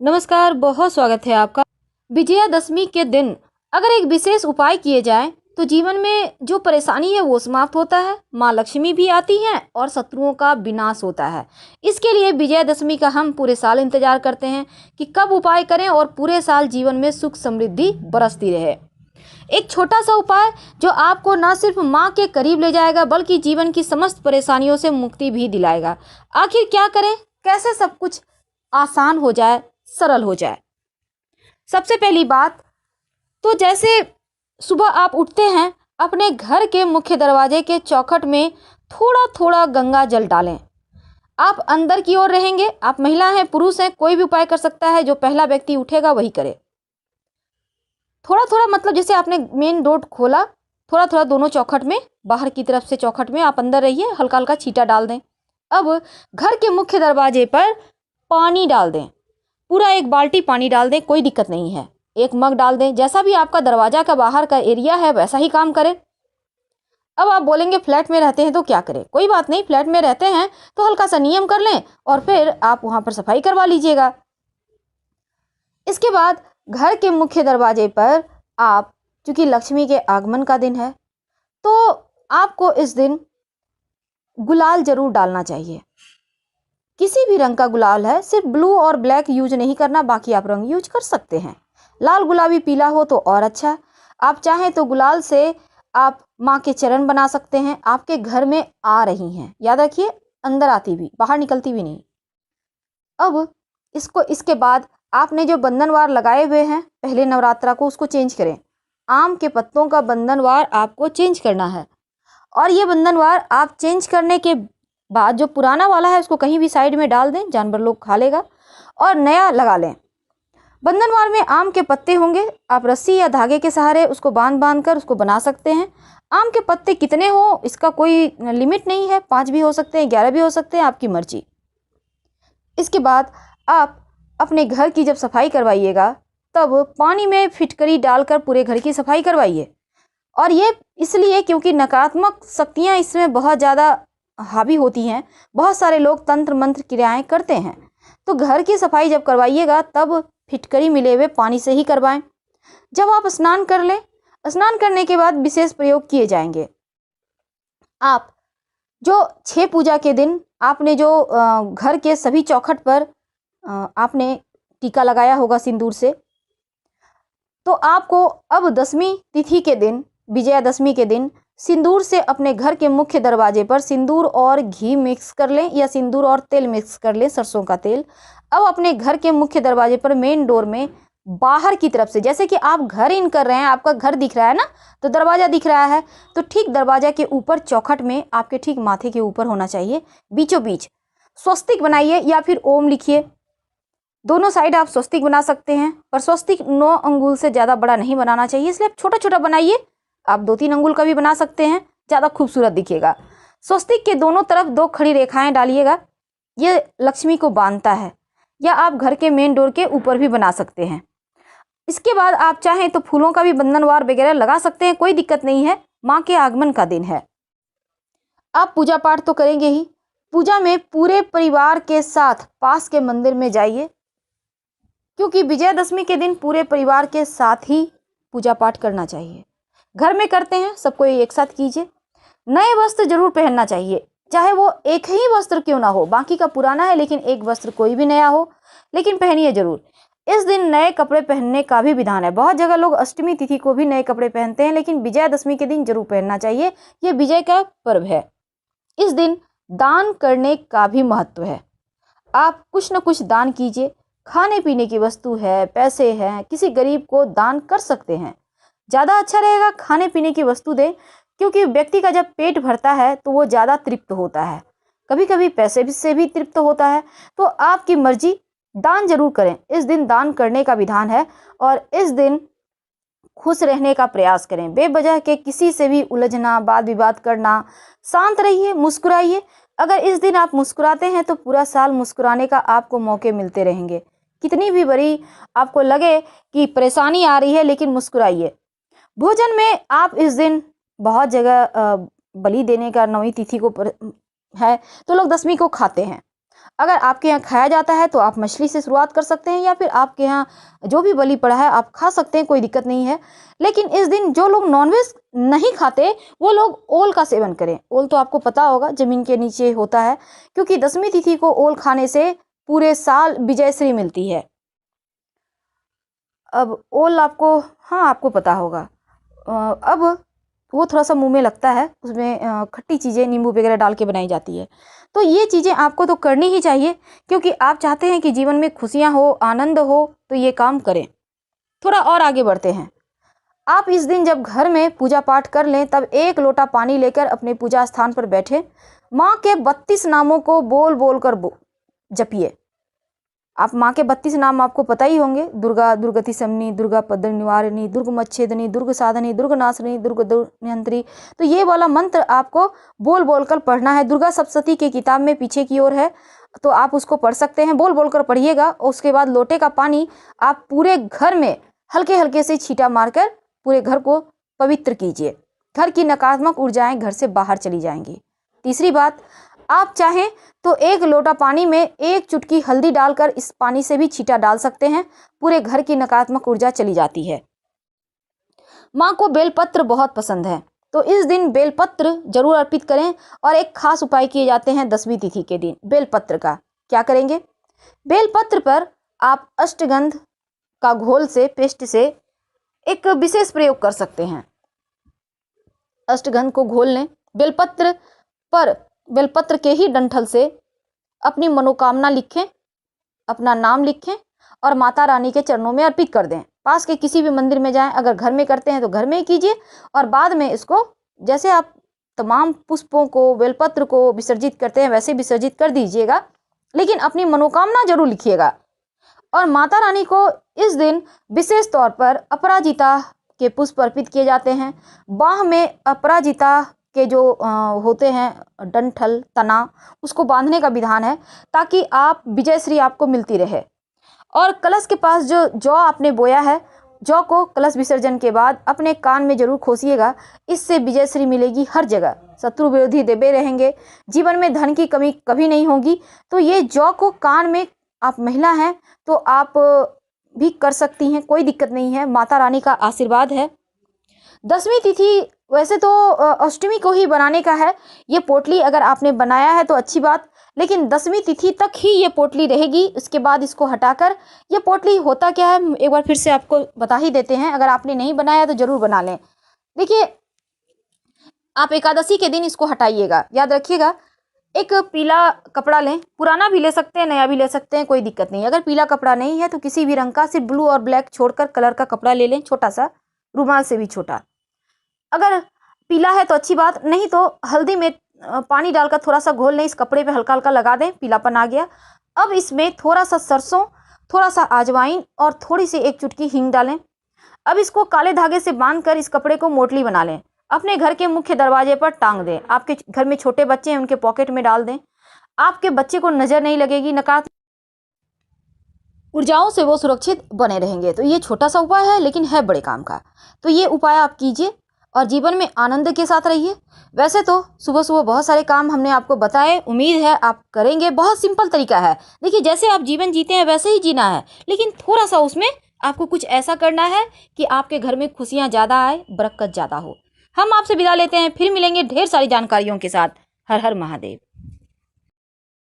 नमस्कार, बहुत स्वागत है आपका। विजयादशमी के दिन अगर एक विशेष उपाय किए जाए तो जीवन में जो परेशानी है वो समाप्त होता है, माँ लक्ष्मी भी आती हैं और शत्रुओं का विनाश होता है। इसके लिए विजयादशमी का हम पूरे साल इंतजार करते हैं कि कब उपाय करें और पूरे साल जीवन में सुख समृद्धि बरसती रहे। एक छोटा सा उपाय जो आपको न सिर्फ माँ के करीब ले जाएगा बल्कि जीवन की समस्त परेशानियों से मुक्ति भी दिलाएगा। आखिर क्या करें, कैसे सब कुछ आसान हो जाए, सरल हो जाए। सबसे पहली बात तो जैसे सुबह आप उठते हैं, अपने घर के मुख्य दरवाजे के चौखट में थोड़ा थोड़ा गंगा जल डालें। आप अंदर की ओर रहेंगे, आप महिला हैं पुरुष हैं, कोई भी उपाय कर सकता है। जो पहला व्यक्ति उठेगा वही करे। थोड़ा थोड़ा मतलब जैसे आपने मेन डोर खोला, थोड़ा थोड़ा दोनों चौखट में, बाहर की तरफ से चौखट में आप अंदर रहिए, हल्का हल्का छींटा डाल दें। अब घर के मुख्य दरवाजे पर पानी डाल दें, पूरा एक बाल्टी पानी डाल दें, कोई दिक्कत नहीं है। एक मग डाल दें, जैसा भी आपका दरवाजा का बाहर का एरिया है वैसा ही काम करें। अब आप बोलेंगे फ्लैट में रहते हैं तो क्या करें? कोई बात नहीं, फ्लैट में रहते हैं तो हल्का सा नियम कर लें और फिर आप वहां पर सफाई करवा लीजिएगा। इसके बाद घर के मुख्य दरवाजे पर आप, चूंकि लक्ष्मी के आगमन का दिन है, तो आपको इस दिन गुलाल जरूर डालना चाहिए। किसी भी रंग का गुलाल है, सिर्फ ब्लू और ब्लैक यूज नहीं करना, बाकी आप रंग यूज कर सकते हैं। लाल गुलाबी पीला हो तो और अच्छा। आप चाहें तो गुलाल से आप माँ के चरण बना सकते हैं। आपके घर में आ रही हैं, याद रखिए, अंदर आती भी, बाहर निकलती भी नहीं। अब इसके बाद आपने जो बंधनवार लगाए हुए हैं पहले नवरात्रा को, उसको चेंज करें। आम के पत्तों का बंधनवार आपको चेंज करना है और ये बंधनवार आप चेंज करने के बाद जो पुराना वाला है उसको कहीं भी साइड में डाल दें, जानवर लोग खा लेगा, और नया लगा लें। बंधनवार में आम के पत्ते होंगे, आप रस्सी या धागे के सहारे उसको बांध बांध कर उसको बना सकते हैं। आम के पत्ते कितने हो इसका कोई लिमिट नहीं है, 5 भी हो सकते हैं, 11 भी हो सकते हैं, आपकी मर्जी। इसके बाद आप अपने घर की जब सफाई करवाइएगा तब पानी में फिटकरी डालकर पूरे घर की सफाई करवाइए। और ये इसलिए क्योंकि नकारात्मक शक्तियाँ इसमें बहुत ज़्यादा हावी होती हैं। बहुत सारे लोग तंत्र मंत्र क्रियाएं करते हैं, तो घर की सफाई जब करवाइएगा तब फिटकरी मिले हुए पानी से ही करवाएं। जब आप स्नान कर लें, स्नान करने के बाद विशेष प्रयोग किए जाएंगे। आप जो 6 पूजा के दिन आपने जो घर के सभी चौखट पर आपने टीका लगाया होगा सिंदूर से, तो आपको अब दशमी तिथि के दिन, विजयादशमी के दिन, सिंदूर से अपने घर के मुख्य दरवाजे पर सिंदूर और घी मिक्स कर लें या सिंदूर और तेल मिक्स कर लें, सरसों का तेल। अब अपने घर के मुख्य दरवाजे पर मेन डोर में बाहर की तरफ से, जैसे कि आप घर इन कर रहे हैं, आपका घर दिख रहा है ना, तो दरवाजा दिख रहा है, तो ठीक दरवाजा के ऊपर चौखट में आपके ठीक माथे के ऊपर होना चाहिए, बीचों बीच स्वस्तिक बनाइए या फिर ओम लिखिए। दोनों साइड आप स्वस्तिक बना सकते हैं, पर स्वस्तिक 9 अंगुल से ज़्यादा बड़ा नहीं बनाना चाहिए, इसलिए छोटा छोटा बनाइए। आप 2-3 अंगुल का भी बना सकते हैं, ज़्यादा खूबसूरत दिखेगा। स्वस्तिक के दोनों तरफ 2 खड़ी रेखाएं डालिएगा, ये लक्ष्मी को बांधता है। या आप घर के मेन डोर के ऊपर भी बना सकते हैं। इसके बाद आप चाहें तो फूलों का भी बंधनवार वगैरह लगा सकते हैं, कोई दिक्कत नहीं है। माँ के आगमन का दिन है, आप पूजा पाठ तो करेंगे ही। पूजा में पूरे परिवार के साथ पास के मंदिर में जाइए, क्योंकि विजयादशमी के दिन पूरे परिवार के साथ ही पूजा पाठ करना चाहिए। घर में करते हैं, सबको एक साथ कीजिए। नए वस्त्र जरूर पहनना चाहिए, चाहे वो एक ही वस्त्र क्यों ना हो, बाकी का पुराना है लेकिन एक वस्त्र कोई भी नया हो, लेकिन पहनिए जरूर। इस दिन नए कपड़े पहनने का भी विधान है। बहुत जगह लोग अष्टमी तिथि को भी नए कपड़े पहनते हैं, लेकिन विजयादशमी के दिन जरूर पहनना चाहिए, ये विजय का पर्व है। इस दिन दान करने का भी महत्व है। आप कुछ न कुछ दान कीजिए, खाने पीने की वस्तु है, पैसे हैं, किसी गरीब को दान कर सकते हैं। ज़्यादा अच्छा रहेगा खाने पीने की वस्तु दें, क्योंकि व्यक्ति का जब पेट भरता है तो वो ज़्यादा तृप्त होता है, कभी कभी पैसे से भी तृप्त होता है। तो आपकी मर्जी, दान जरूर करें। इस दिन दान करने का विधान है और इस दिन खुश रहने का प्रयास करें। बेवजह के किसी से भी उलझना, वाद विवाद करना, शांत रहिए, मुस्कुराइए। अगर इस दिन आप मुस्कुराते हैं तो पूरा साल मुस्कुराने का आपको मौके मिलते रहेंगे। कितनी भी बड़ी आपको लगे कि परेशानी आ रही है, लेकिन मुस्कुराइए। भोजन में आप इस दिन बहुत जगह बलि देने का 9वीं तिथि को है तो लोग 10वीं को खाते हैं। अगर आपके यहाँ खाया जाता है तो आप मछली से शुरुआत कर सकते हैं, या फिर आपके यहाँ जो भी बलि पड़ा है आप खा सकते हैं, कोई दिक्कत नहीं है। लेकिन इस दिन जो लोग नॉनवेज नहीं खाते वो लोग ओल का सेवन करें। ओल तो आपको पता होगा ज़मीन के नीचे होता है, क्योंकि दशमी तिथि को ओल खाने से पूरे साल विजयश्री मिलती है। अब ओल आपको, हाँ आपको पता होगा। अब वो थोड़ा सा मुंह में लगता है, उसमें खट्टी चीज़ें नींबू वगैरह डाल के बनाई जाती है। तो ये चीज़ें आपको तो करनी ही चाहिए, क्योंकि आप चाहते हैं कि जीवन में खुशियाँ हो, आनंद हो, तो ये काम करें। थोड़ा और आगे बढ़ते हैं। आप इस दिन जब घर में पूजा पाठ कर लें तब 1 लोटा पानी लेकर अपने पूजा स्थान पर बैठे माँ के 32 नामों को बोल बोल कर जपिए। आप माँ के 32 नाम आपको पता ही होंगे। दुर्गा, दुर्गति शमनी, दुर्गा पद निवारिणी, दुर्ग मच्छेदनी, दुर्ग साधनी, दुर्ग नाशनी, दुर्ग नियंत्री। तो ये वाला मंत्र आपको बोल बोल कर पढ़ना है। दुर्गा सप्तशती के किताब में पीछे की ओर है, तो आप उसको पढ़ सकते हैं। बोल बोल कर पढ़िएगा। उसके बाद लोटे का पानी आप पूरे घर में हल्के हल्के से छींटा मारकर पूरे घर को पवित्र कीजिए। घर की नकारात्मक ऊर्जाएं घर से बाहर चली जाएंगी। तीसरी बात, आप चाहें तो 1 लोटा पानी में 1 चुटकी हल्दी डालकर इस पानी से भी छींटा डाल सकते हैं। पूरे घर की नकारात्मक ऊर्जा चली जाती है। माँ को बेलपत्र बहुत पसंद है, तो इस दिन बेलपत्र जरूर अर्पित करें। और एक खास उपाय किए जाते हैं दशमी तिथि के दिन बेलपत्र का। क्या करेंगे? बेलपत्र पर आप अष्टगंध का घोल से, पेस्ट से एक विशेष प्रयोग कर सकते हैं। अष्टगंध को घोल लें, बेलपत्र पर बेलपत्र के ही डंठल से अपनी मनोकामना लिखें, अपना नाम लिखें और माता रानी के चरणों में अर्पित कर दें। पास के किसी भी मंदिर में जाएं, अगर घर में करते हैं तो घर में ही कीजिए, और बाद में इसको जैसे आप तमाम पुष्पों को, बेलपत्र को विसर्जित करते हैं वैसे विसर्जित कर दीजिएगा, लेकिन अपनी मनोकामना जरूर लिखिएगा। और माता रानी को इस दिन विशेष तौर पर अपराजिता के पुष्प अर्पित किए जाते हैं। बाह में अपराजिता के जो होते हैं डंठल, तना, उसको बांधने का विधान है, ताकि आप विजयश्री आपको मिलती रहे। और कलश के पास जो जौ आपने बोया है, जौ को कलश विसर्जन के बाद अपने कान में जरूर खोसिएगा। इससे विजयश्री मिलेगी हर जगह, शत्रु विरोधी दबे रहेंगे, जीवन में धन की कमी कभी नहीं होगी। तो ये जौ को कान में, आप महिला हैं तो आप भी कर सकती हैं, कोई दिक्कत नहीं है, माता रानी का आशीर्वाद है। दशमी तिथि वैसे तो अष्टमी को ही बनाने का है। ये पोटली अगर आपने बनाया है तो अच्छी बात, लेकिन दशमी तिथि तक ही ये पोटली रहेगी। उसके बाद इसको हटाकर, ये पोटली होता क्या है एक बार फिर से आपको बता ही देते हैं। अगर आपने नहीं बनाया तो जरूर बना लें। देखिए, आप एकादशी के दिन इसको हटाइएगा। याद रखिएगा, एक पीला कपड़ा लें, पुराना भी ले सकते हैं, नया भी ले सकते हैं, कोई दिक्कत नहीं। अगर पीला कपड़ा नहीं है तो किसी भी रंग का, सिर्फ ब्लू और ब्लैक छोड़कर कलर का कपड़ा ले लें, छोटा सा, रुमाल से भी छोटा। अगर पीला है तो अच्छी बात, नहीं तो हल्दी में पानी डालकर थोड़ा सा घोल लें, इस कपड़े पे हल्का हल्का लगा दें, पीलापन आ गया। अब इसमें थोड़ा सा सरसों, थोड़ा सा अजवाइन और थोड़ी सी 1 चुटकी हींग डालें। अब इसको काले धागे से बांधकर इस कपड़े को मोटली बना लें, अपने घर के मुख्य दरवाजे पर टांग दें। आपके घर में छोटे बच्चे हैं, उनके पॉकेट में डाल दें। आपके बच्चे को नजर नहीं लगेगी, नकारात्मक ऊर्जाओं से वो सुरक्षित बने रहेंगे। तो ये छोटा सा उपाय है, लेकिन है बड़े काम का। तो ये उपाय आप कीजिए और जीवन में आनंद के साथ रहिए। वैसे तो सुबह सुबह बहुत सारे काम हमने आपको बताए, उम्मीद है आप करेंगे। बहुत सिंपल तरीका है। देखिए, जैसे आप जीवन जीते हैं वैसे ही जीना है, लेकिन थोड़ा सा उसमें आपको कुछ ऐसा करना है कि आपके घर में खुशियाँ ज़्यादा आए, बरकत ज़्यादा हो। हम आपसे विदा लेते हैं, फिर मिलेंगे ढेर सारी जानकारियों के साथ। हर हर महादेव।